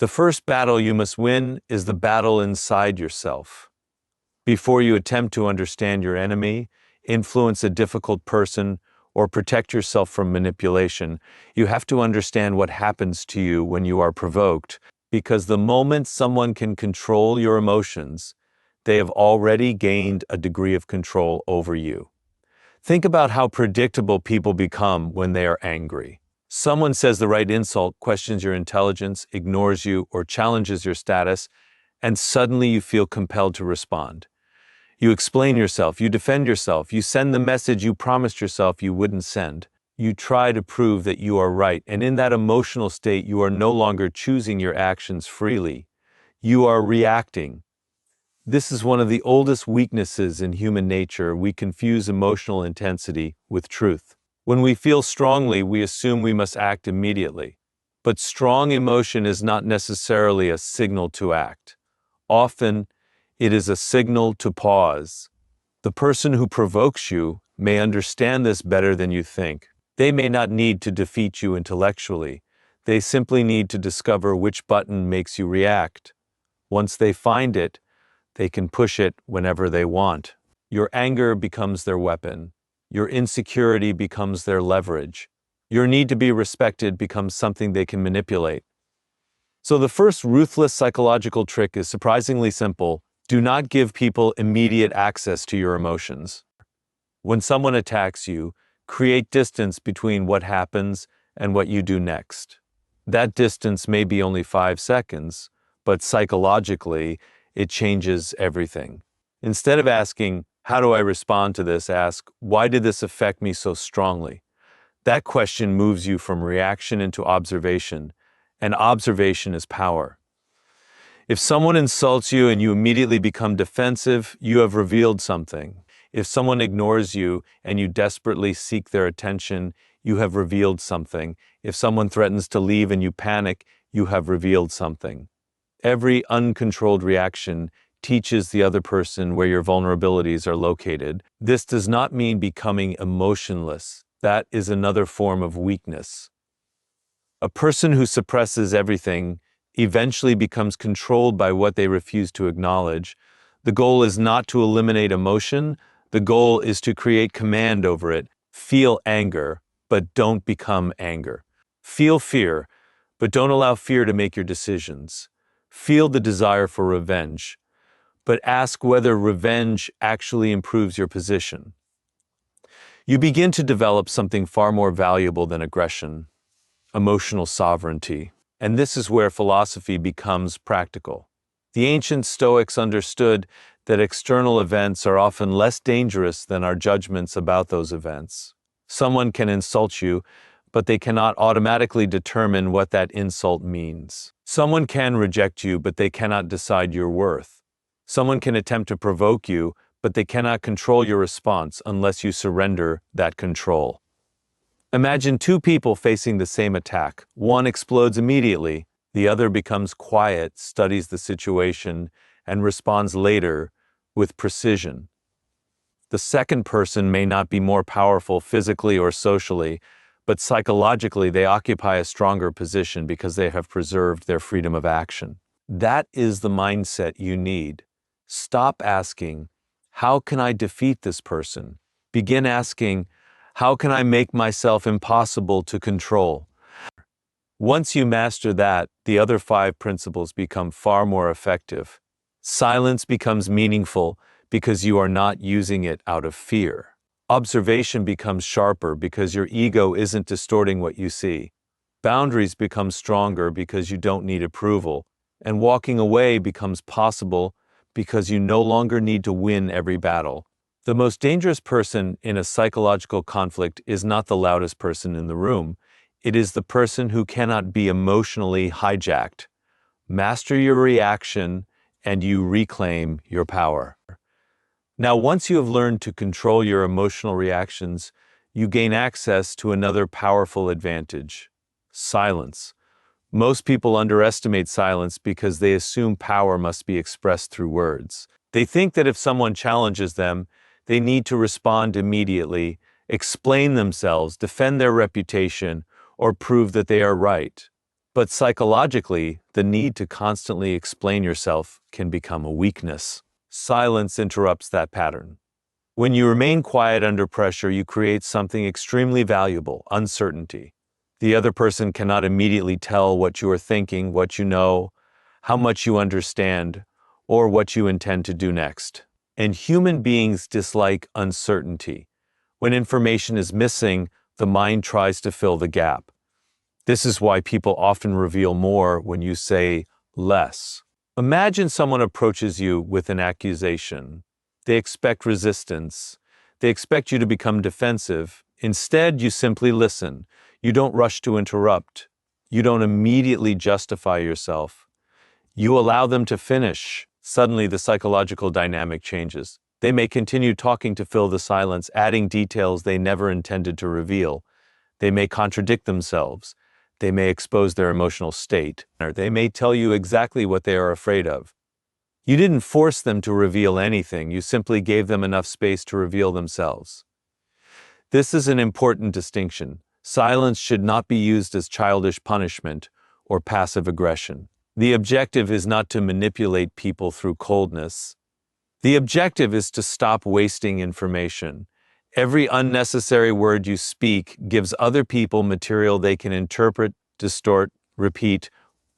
The first battle you must win is the battle inside yourself. Before you attempt to understand your enemy, influence a difficult person, or protect yourself from manipulation, you have to understand what happens to you when you are provoked, because the moment someone can control your emotions, they have already gained a degree of control over you. Think about how predictable people become when they are angry. Someone says the right insult, questions your intelligence, ignores you, or challenges your status, and suddenly you feel compelled to respond. You explain yourself, you defend yourself, you send the message you promised yourself you wouldn't send. You try to prove that you are right, and in that emotional state, you are no longer choosing your actions freely. You are reacting. This is one of the oldest weaknesses in human nature. We confuse emotional intensity with truth. When we feel strongly, we assume we must act immediately. But strong emotion is not necessarily a signal to act. Often, it is a signal to pause. The person who provokes you may understand this better than you think. They may not need to defeat you intellectually. They simply need to discover which button makes you react. Once they find it, they can push it whenever they want. Your anger becomes their weapon. Your insecurity becomes their leverage. Your need to be respected becomes something they can manipulate. So the first ruthless psychological trick is surprisingly simple. Do not give people immediate access to your emotions. When someone attacks you, create distance between what happens and what you do next. That distance may be only 5 seconds, but psychologically, it changes everything. Instead of asking, "How do I respond to this?" ask, "Why did this affect me so strongly?" That question moves you from reaction into observation, and observation is power. If someone insults you and you immediately become defensive, you have revealed something. If someone ignores you and you desperately seek their attention, you have revealed something. If someone threatens to leave and you panic, you have revealed something. Every uncontrolled reaction teaches the other person where your vulnerabilities are located. This does not mean becoming emotionless. That is another form of weakness. A person who suppresses everything eventually becomes controlled by what they refuse to acknowledge. The goal is not to eliminate emotion. The goal is to create command over it. Feel anger, but don't become anger. Feel fear, but don't allow fear to make your decisions. Feel the desire for revenge, but ask whether revenge actually improves your position. You begin to develop something far more valuable than aggression: emotional sovereignty. And this is where philosophy becomes practical. The ancient Stoics understood that external events are often less dangerous than our judgments about those events. Someone can insult you, but they cannot automatically determine what that insult means. Someone can reject you, but they cannot decide your worth. Someone can attempt to provoke you, but they cannot control your response unless you surrender that control. Imagine two people facing the same attack. One explodes immediately, the other becomes quiet, studies the situation, and responds later with precision. The second person may not be more powerful physically or socially, but psychologically they occupy a stronger position because they have preserved their freedom of action. That is the mindset you need. Stop asking, "How can I defeat this person?" Begin asking, "How can I make myself impossible to control?" Once you master that, the other 5 principles become far more effective. Silence becomes meaningful because you are not using it out of fear. Observation becomes sharper because your ego isn't distorting what you see. Boundaries become stronger because you don't need approval. And walking away becomes possible because you no longer need to win every battle. The most dangerous person in a psychological conflict is not the loudest person in the room. It is the person who cannot be emotionally hijacked. Master your reaction, and you reclaim your power. Now, once you have learned to control your emotional reactions, you gain access to another powerful advantage: silence. Most people underestimate silence because they assume power must be expressed through words. They think that if someone challenges them, they need to respond immediately, explain themselves, defend their reputation, or prove that they are right. But psychologically, the need to constantly explain yourself can become a weakness. Silence interrupts that pattern. When you remain quiet under pressure, you create something extremely valuable: uncertainty. The other person cannot immediately tell what you are thinking, what you know, how much you understand, or what you intend to do next. And human beings dislike uncertainty. When information is missing, the mind tries to fill the gap. This is why people often reveal more when you say less. Imagine someone approaches you with an accusation. They expect resistance. They expect you to become defensive. Instead, you simply listen. You don't rush to interrupt. You don't immediately justify yourself. You allow them to finish. Suddenly, the psychological dynamic changes. They may continue talking to fill the silence, adding details they never intended to reveal. They may contradict themselves. They may expose their emotional state, or they may tell you exactly what they are afraid of. You didn't force them to reveal anything, you simply gave them enough space to reveal themselves. This is an important distinction. Silence should not be used as childish punishment or passive aggression. The objective is not to manipulate people through coldness. The objective is to stop wasting information. Every unnecessary word you speak gives other people material they can interpret, distort, repeat,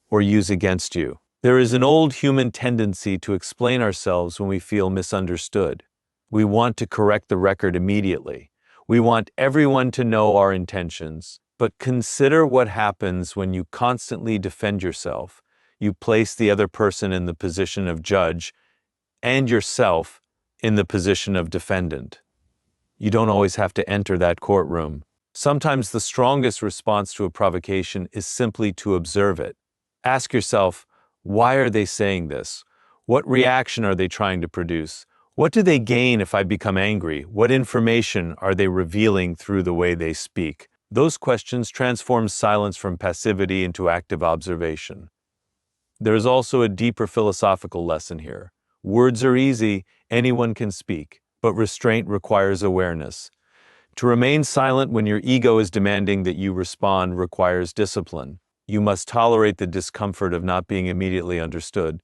or use against you. There is an old human tendency to explain ourselves when we feel misunderstood. We want to correct the record immediately. We want everyone to know our intentions. But consider what happens when you constantly defend yourself. You place the other person in the position of judge and yourself in the position of defendant. You don't always have to enter that courtroom. Sometimes the strongest response to a provocation is simply to observe it. Ask yourself, why are they saying this? What reaction are they trying to produce? What do they gain if I become angry? What information are they revealing through the way they speak? Those questions transform silence from passivity into active observation. There is also a deeper philosophical lesson here. Words are easy, anyone can speak. But restraint requires awareness. To remain silent when your ego is demanding that you respond requires discipline. You must tolerate the discomfort of not being immediately understood.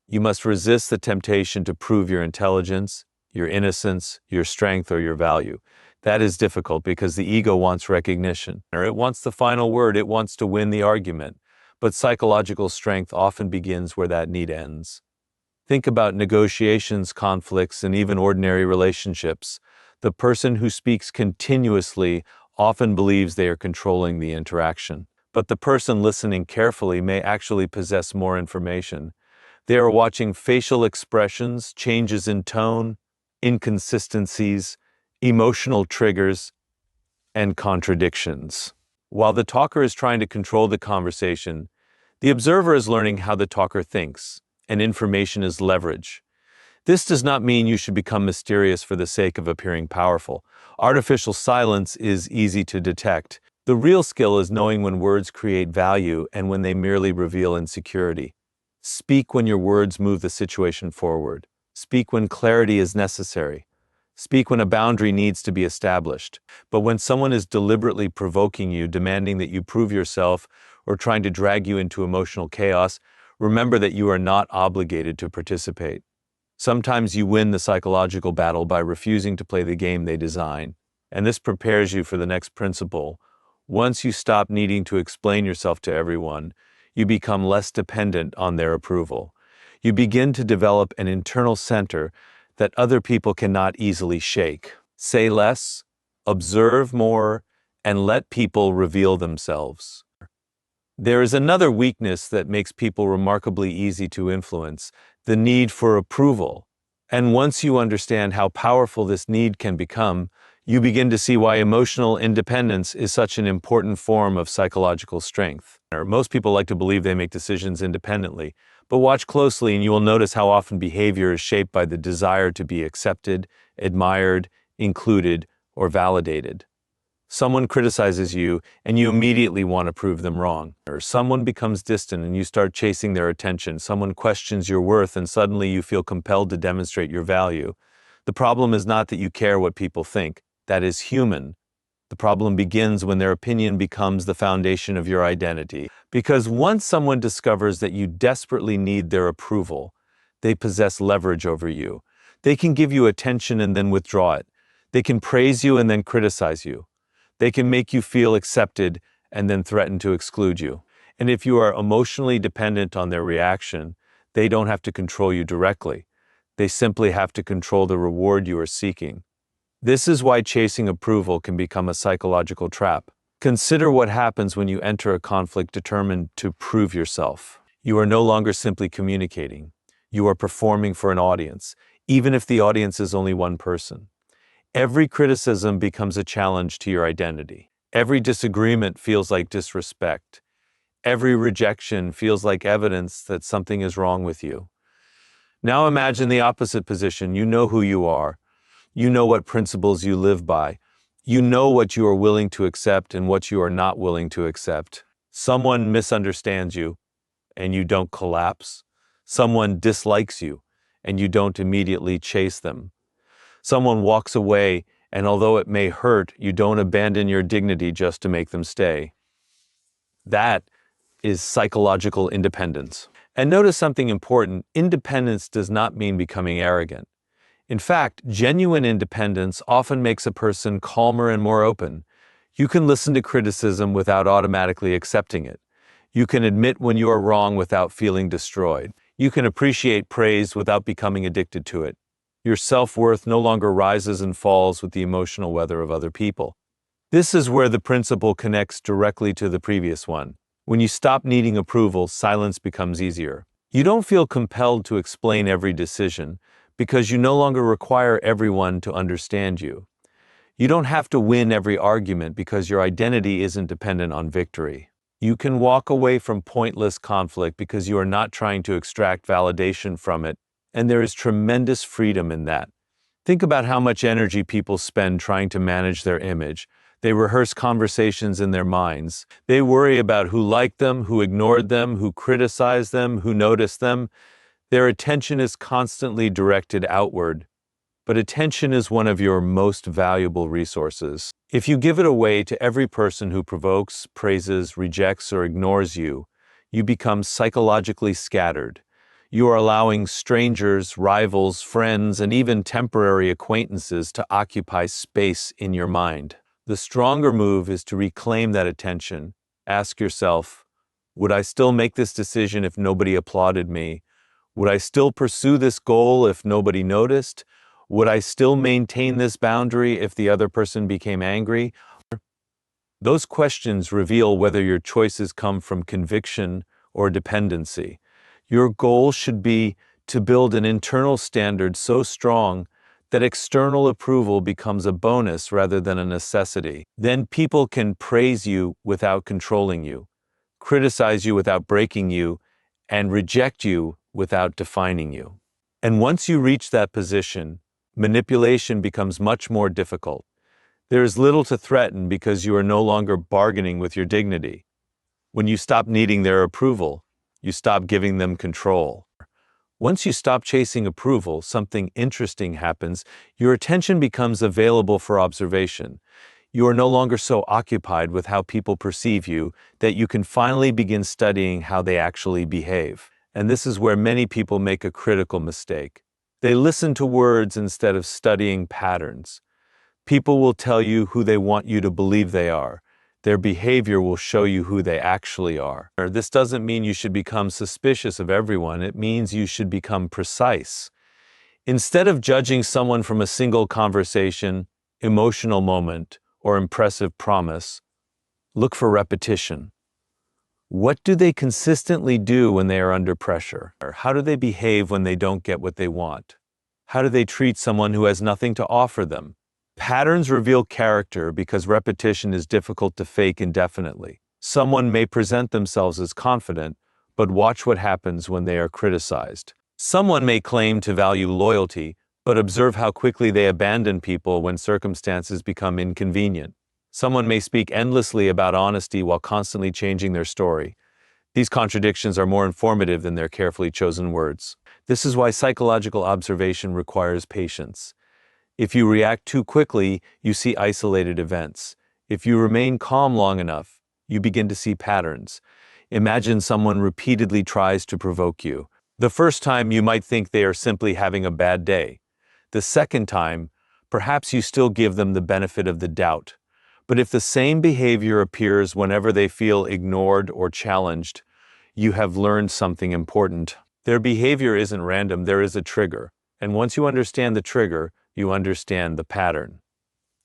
You must resist the temptation to prove your intelligence, your innocence, your strength, or your value. That is difficult because the ego wants recognition, or it wants the final word, it wants to win the argument. But psychological strength often begins where that need ends. Think about negotiations, conflicts, and even ordinary relationships. The person who speaks continuously often believes they are controlling the interaction. But the person listening carefully may actually possess more information. They are watching facial expressions, changes in tone, inconsistencies, emotional triggers, and contradictions. While the talker is trying to control the conversation, the observer is learning how the talker thinks, and information is leverage. This does not mean you should become mysterious for the sake of appearing powerful. Artificial silence is easy to detect. The real skill is knowing when words create value and when they merely reveal insecurity. Speak when your words move the situation forward. Speak when clarity is necessary. Speak when a boundary needs to be established. But when someone is deliberately provoking you, demanding that you prove yourself, or trying to drag you into emotional chaos, remember that you are not obligated to participate. Sometimes you win the psychological battle by refusing to play the game they design, and this prepares you for the next principle. Once you stop needing to explain yourself to everyone, you become less dependent on their approval. You begin to develop an internal center that other people cannot easily shake. Say less, observe more, and let people reveal themselves. There is another weakness that makes people remarkably easy to influence: the need for approval. And once you understand how powerful this need can become, you begin to see why emotional independence is such an important form of psychological strength. Most people like to believe they make decisions independently, but watch closely and you will notice how often behavior is shaped by the desire to be accepted, admired, included, or validated. Someone criticizes you and you immediately want to prove them wrong. Or someone becomes distant and you start chasing their attention. Someone questions your worth and suddenly you feel compelled to demonstrate your value. The problem is not that you care what people think. That is human. The problem begins when their opinion becomes the foundation of your identity. Because once someone discovers that you desperately need their approval, they possess leverage over you. They can give you attention and then withdraw it. They can praise you and then criticize you. They can make you feel accepted and then threaten to exclude you. And if you are emotionally dependent on their reaction, they don't have to control you directly. They simply have to control the reward you are seeking. This is why chasing approval can become a psychological trap. Consider what happens when you enter a conflict determined to prove yourself. You are no longer simply communicating. You are performing for an audience, even if the audience is only one person. Every criticism becomes a challenge to your identity. Every disagreement feels like disrespect. Every rejection feels like evidence that something is wrong with you. Now imagine the opposite position. You know who you are. You know what principles you live by. You know what you are willing to accept and what you are not willing to accept. Someone misunderstands you, and you don't collapse. Someone dislikes you, and you don't immediately chase them. Someone walks away, and although it may hurt, you don't abandon your dignity just to make them stay. That is psychological independence. And notice something important. Independence does not mean becoming arrogant. In fact, genuine independence often makes a person calmer and more open. You can listen to criticism without automatically accepting it. You can admit when you are wrong without feeling destroyed. You can appreciate praise without becoming addicted to it. Your self-worth no longer rises and falls with the emotional weather of other people. This is where the principle connects directly to the previous one. When you stop needing approval, silence becomes easier. You don't feel compelled to explain every decision because you no longer require everyone to understand you. You don't have to win every argument because your identity isn't dependent on victory. You can walk away from pointless conflict because you are not trying to extract validation from it, and there is tremendous freedom in that. Think about how much energy people spend trying to manage their image. They rehearse conversations in their minds. They worry about who liked them, who ignored them, who criticized them, who noticed them. Their attention is constantly directed outward. But attention is one of your most valuable resources. If you give it away to every person who provokes, praises, rejects, or ignores you, you become psychologically scattered. You are allowing strangers, rivals, friends, and even temporary acquaintances to occupy space in your mind. The stronger move is to reclaim that attention. Ask yourself, would I still make this decision if nobody applauded me? Would I still pursue this goal if nobody noticed? Would I still maintain this boundary if the other person became angry? Those questions reveal whether your choices come from conviction or dependency. Your goal should be to build an internal standard so strong that external approval becomes a bonus rather than a necessity. Then people can praise you without controlling you, criticize you without breaking you, and reject you without defining you. And once you reach that position, manipulation becomes much more difficult. There is little to threaten because you are no longer bargaining with your dignity. When you stop needing their approval, you stop giving them control. Once you stop chasing approval, something interesting happens. Your attention becomes available for observation. You are no longer so occupied with how people perceive you that you can finally begin studying how they actually behave. And this is where many people make a critical mistake. They listen to words instead of studying patterns. People will tell you who they want you to believe they are. Their behavior will show you who they actually are. This doesn't mean you should become suspicious of everyone. It means you should become precise. Instead of judging someone from a single conversation, emotional moment, or impressive promise, look for repetition. What do they consistently do when they are under pressure? Or how do they behave when they don't get what they want? How do they treat someone who has nothing to offer them? Patterns reveal character because repetition is difficult to fake indefinitely. Someone may present themselves as confident, but watch what happens when they are criticized. Someone may claim to value loyalty, but observe how quickly they abandon people when circumstances become inconvenient. Someone may speak endlessly about honesty while constantly changing their story. These contradictions are more informative than their carefully chosen words. This is why psychological observation requires patience. If you react too quickly, you see isolated events. If you remain calm long enough, you begin to see patterns. Imagine someone repeatedly tries to provoke you. The first time, you might think they are simply having a bad day. The second time, perhaps you still give them the benefit of the doubt. But if the same behavior appears whenever they feel ignored or challenged, you have learned something important. Their behavior isn't random, there is a trigger. And once you understand the trigger, you understand the pattern.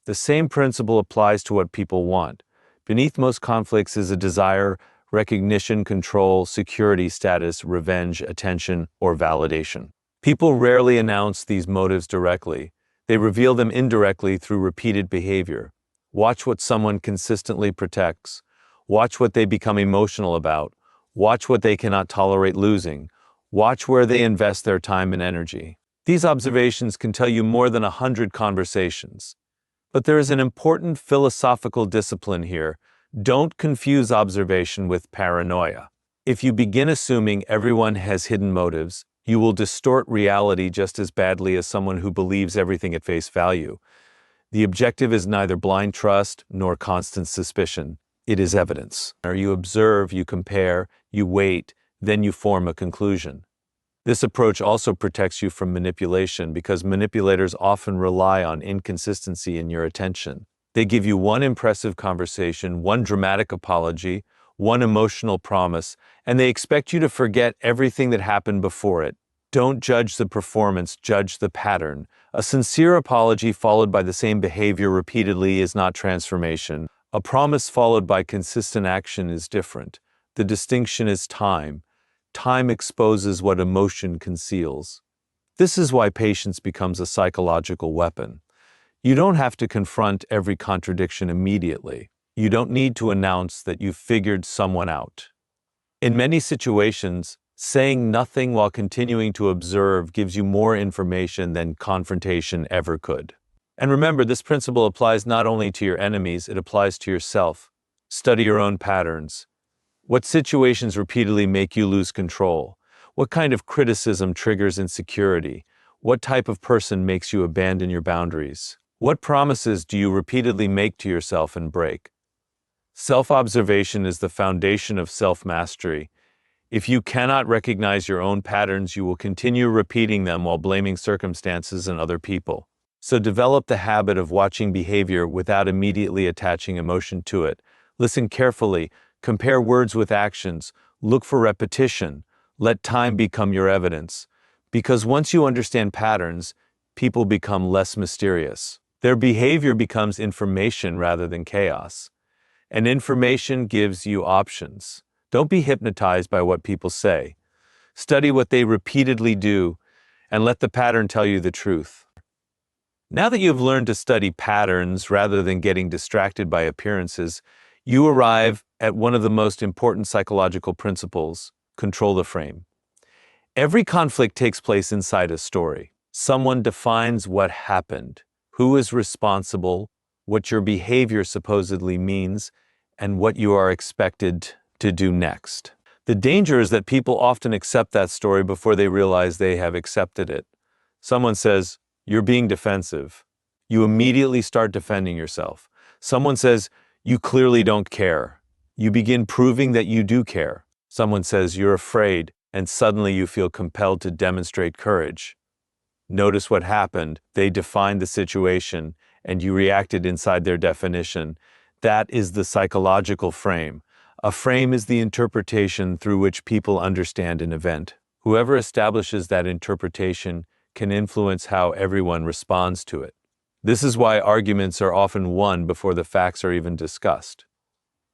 The same principle applies to what people want. Beneath most conflicts is a desire, recognition, control, security, status, revenge, attention, or validation. People rarely announce these motives directly. They reveal them indirectly through repeated behavior. Watch what someone consistently protects. Watch what they become emotional about. Watch what they cannot tolerate losing. Watch where they invest their time and energy. These observations can tell you more than 100 conversations. But there is an important philosophical discipline here. Don't confuse observation with paranoia. If you begin assuming everyone has hidden motives, you will distort reality just as badly as someone who believes everything at face value. The objective is neither blind trust nor constant suspicion. It is evidence. You observe, you compare, you wait, then you form a conclusion. This approach also protects you from manipulation because manipulators often rely on inconsistency in your attention. They give you one impressive conversation, one dramatic apology, one emotional promise, and they expect you to forget everything that happened before it. Don't judge the performance, judge the pattern. A sincere apology followed by the same behavior repeatedly is not transformation. A promise followed by consistent action is different. The distinction is time. Time exposes what emotion conceals. This is why patience becomes a psychological weapon. You don't have to confront every contradiction immediately. You don't need to announce that you've figured someone out. In many situations, saying nothing while continuing to observe gives you more information than confrontation ever could. And remember, this principle applies not only to your enemies, it applies to yourself. Study your own patterns. What situations repeatedly make you lose control? What kind of criticism triggers insecurity? What type of person makes you abandon your boundaries? What promises do you repeatedly make to yourself and break? Self-observation is the foundation of self-mastery. If you cannot recognize your own patterns, you will continue repeating them while blaming circumstances and other people. So develop the habit of watching behavior without immediately attaching emotion to it. Listen carefully. Compare words with actions. Look for repetition. Let time become your evidence. Because once you understand patterns, people become less mysterious. Their behavior becomes information rather than chaos. And information gives you options. Don't be hypnotized by what people say. Study what they repeatedly do, and let the pattern tell you the truth. Now that you've learned to study patterns rather than getting distracted by appearances, you arrive at one of the most important psychological principles: control the frame. Every conflict takes place inside a story. Someone defines what happened, who is responsible, what your behavior supposedly means, and what you are expected to do next. The danger is that people often accept that story before they realize they have accepted it. Someone says, "You're being defensive." You immediately start defending yourself. Someone says, "You clearly don't care." You begin proving that you do care. Someone says, "You're afraid," and suddenly you feel compelled to demonstrate courage. Notice what happened. They defined the situation, and you reacted inside their definition. That is the psychological frame. A frame is the interpretation through which people understand an event. Whoever establishes that interpretation can influence how everyone responds to it. This is why arguments are often won before the facts are even discussed.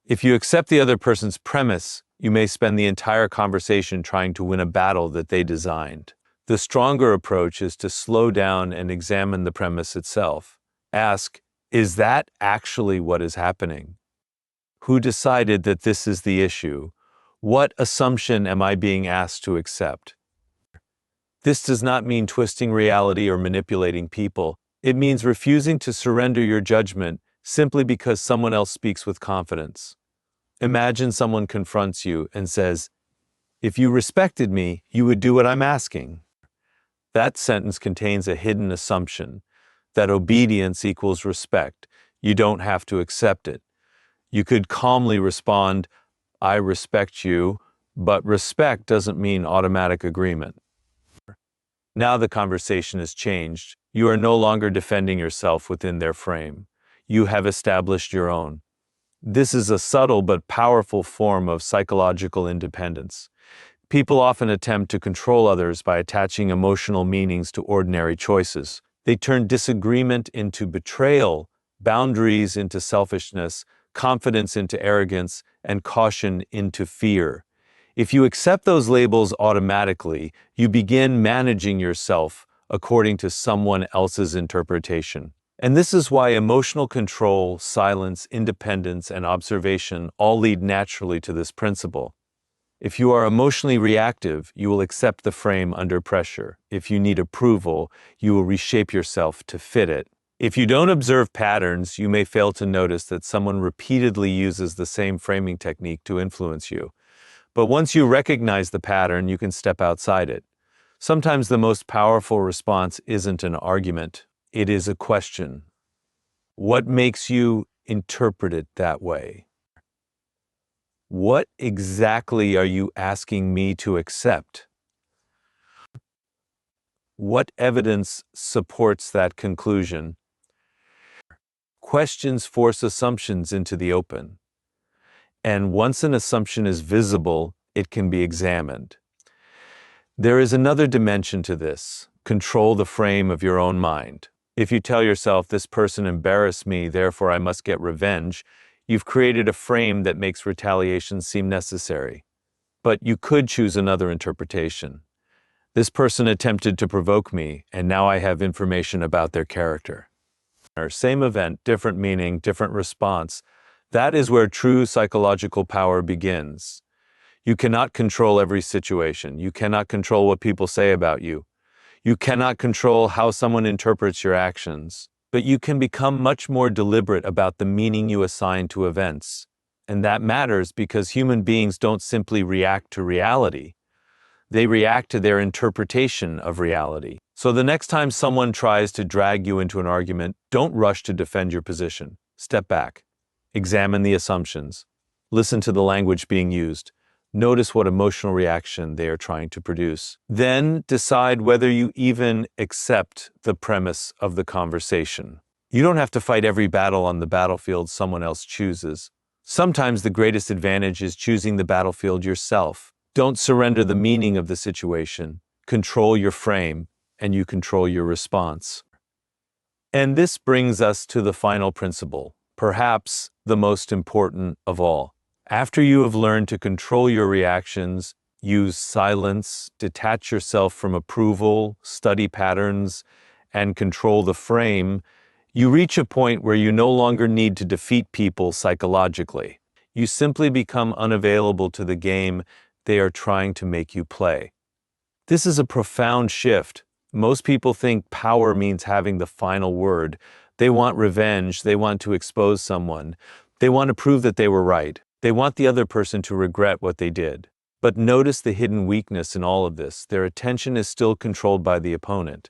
If you accept the other person's premise, you may spend the entire conversation trying to win a battle that they designed. The stronger approach is to slow down and examine the premise itself. Ask, is that actually what is happening? Who decided that this is the issue? What assumption am I being asked to accept? This does not mean twisting reality or manipulating people. It means refusing to surrender your judgment simply because someone else speaks with confidence. Imagine someone confronts you and says, "If you respected me, you would do what I'm asking." That sentence contains a hidden assumption that obedience equals respect. You don't have to accept it. You could calmly respond, I respect you, but respect doesn't mean automatic agreement. Now the conversation has changed. You are no longer defending yourself within their frame. You have established your own. This is a subtle but powerful form of psychological independence. People often attempt to control others by attaching emotional meanings to ordinary choices. They turn disagreement into betrayal, boundaries into selfishness, confidence into arrogance, and caution into fear. If you accept those labels automatically, you begin managing yourself according to someone else's interpretation. And this is why emotional control, silence, independence, and observation all lead naturally to this principle. If you are emotionally reactive, you will accept the frame under pressure. If you need approval, you will reshape yourself to fit it. If you don't observe patterns, you may fail to notice that someone repeatedly uses the same framing technique to influence you. But once you recognize the pattern, you can step outside it. Sometimes the most powerful response isn't an argument, it is a question. What makes you interpret it that way? What exactly are you asking me to accept? What evidence supports that conclusion? Questions force assumptions into the open. And once an assumption is visible, it can be examined. There is another dimension to this. Control the frame of your own mind. If you tell yourself, this person embarrassed me, therefore I must get revenge, you've created a frame that makes retaliation seem necessary. But you could choose another interpretation. This person attempted to provoke me, and now I have information about their character. Same event, different meaning, different response. That is where true psychological power begins. You cannot control every situation. You cannot control what people say about you. You cannot control how someone interprets your actions. But you can become much more deliberate about the meaning you assign to events. And that matters because human beings don't simply react to reality. They react to their interpretation of reality. So the next time someone tries to drag you into an argument, don't rush to defend your position. Step back. Examine the assumptions. Listen to the language being used. Notice what emotional reaction they are trying to produce. Then decide whether you even accept the premise of the conversation. You don't have to fight every battle on the battlefield someone else chooses. Sometimes the greatest advantage is choosing the battlefield yourself. Don't surrender the meaning of the situation. Control your frame, and you control your response. And this brings us to the final principle, perhaps the most important of all. After you have learned to control your reactions, use silence, detach yourself from approval, study patterns, and control the frame, you reach a point where you no longer need to defeat people psychologically. You simply become unavailable to the game they are trying to make you play. This is a profound shift. Most people think power means having the final word. They want revenge. They want to expose someone. They want to prove that they were right. They want the other person to regret what they did. But notice the hidden weakness in all of this. Their attention is still controlled by the opponent.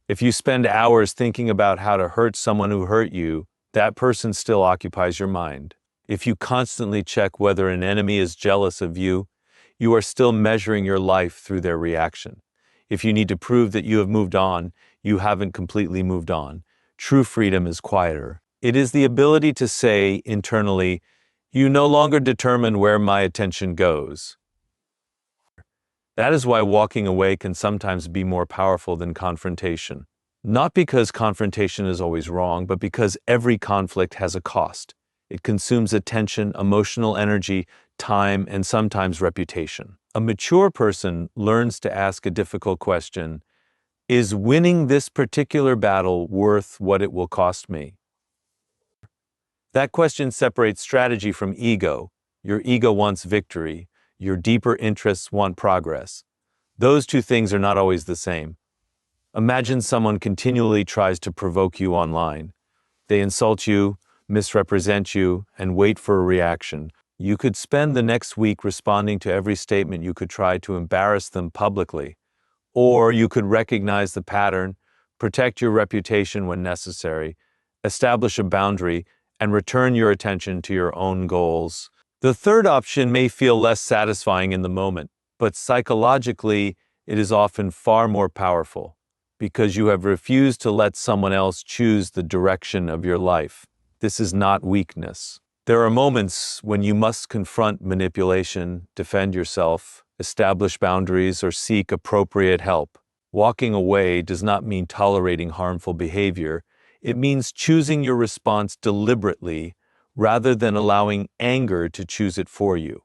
If you spend hours thinking about how to hurt someone who hurt you, that person still occupies your mind. If you constantly check whether an enemy is jealous of you, you are still measuring your life through their reaction. If you need to prove that you have moved on, you haven't completely moved on. True freedom is quieter. It is the ability to say internally, you no longer determine where my attention goes. That is why walking away can sometimes be more powerful than confrontation. Not because confrontation is always wrong, but because every conflict has a cost. It consumes attention, emotional energy, time, and sometimes reputation. A mature person learns to ask a difficult question: is winning this particular battle worth what it will cost me? That question separates strategy from ego. Your ego wants victory. Your deeper interests want progress. Those two things are not always the same. Imagine someone continually tries to provoke you online. They insult you, misrepresent you, and wait for a reaction. You could spend the next week responding to every statement you could try to embarrass them publicly. Or you could recognize the pattern, protect your reputation when necessary, establish a boundary, and return your attention to your own goals. The third option may feel less satisfying in the moment, but psychologically, it is often far more powerful because you have refused to let someone else choose the direction of your life. This is not weakness. There are moments when you must confront manipulation, defend yourself, establish boundaries, or seek appropriate help. Walking away does not mean tolerating harmful behavior. It means choosing your response deliberately rather than allowing anger to choose it for you.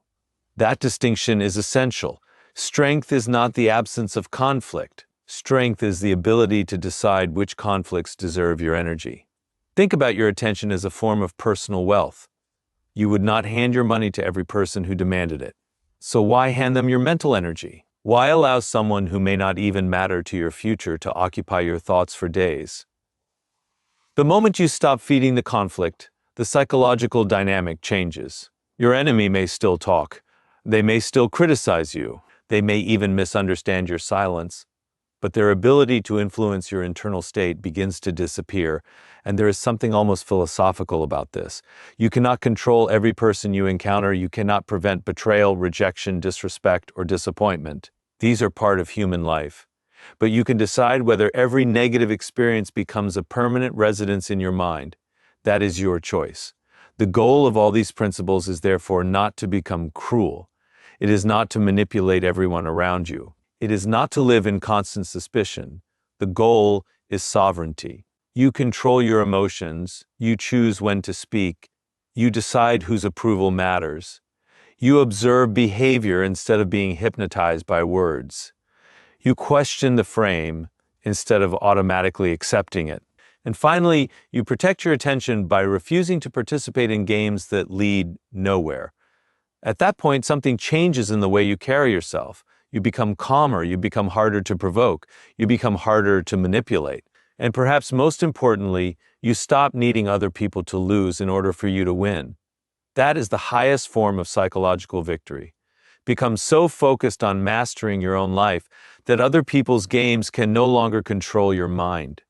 That distinction is essential. Strength is not the absence of conflict. Strength is the ability to decide which conflicts deserve your energy. Think about your attention as a form of personal wealth. You would not hand your money to every person who demanded it. So why hand them your mental energy? Why allow someone who may not even matter to your future to occupy your thoughts for days? The moment you stop feeding the conflict, the psychological dynamic changes. Your enemy may still talk. They may still criticize you. They may even misunderstand your silence. But their ability to influence your internal state begins to disappear, and there is something almost philosophical about this. You cannot control every person you encounter. You cannot prevent betrayal, rejection, disrespect, or disappointment. These are part of human life. But you can decide whether every negative experience becomes a permanent residence in your mind. That is your choice. The goal of all these principles is therefore not to become cruel. It is not to manipulate everyone around you. It is not to live in constant suspicion. The goal is sovereignty. You control your emotions. You choose when to speak. You decide whose approval matters. You observe behavior instead of being hypnotized by words. You question the frame instead of automatically accepting it. And finally, you protect your attention by refusing to participate in games that lead nowhere. At that point, something changes in the way you carry yourself. You become calmer, you become harder to provoke, you become harder to manipulate. And perhaps most importantly, you stop needing other people to lose in order for you to win. That is the highest form of psychological victory. Become so focused on mastering your own life that other people's games can no longer control your mind.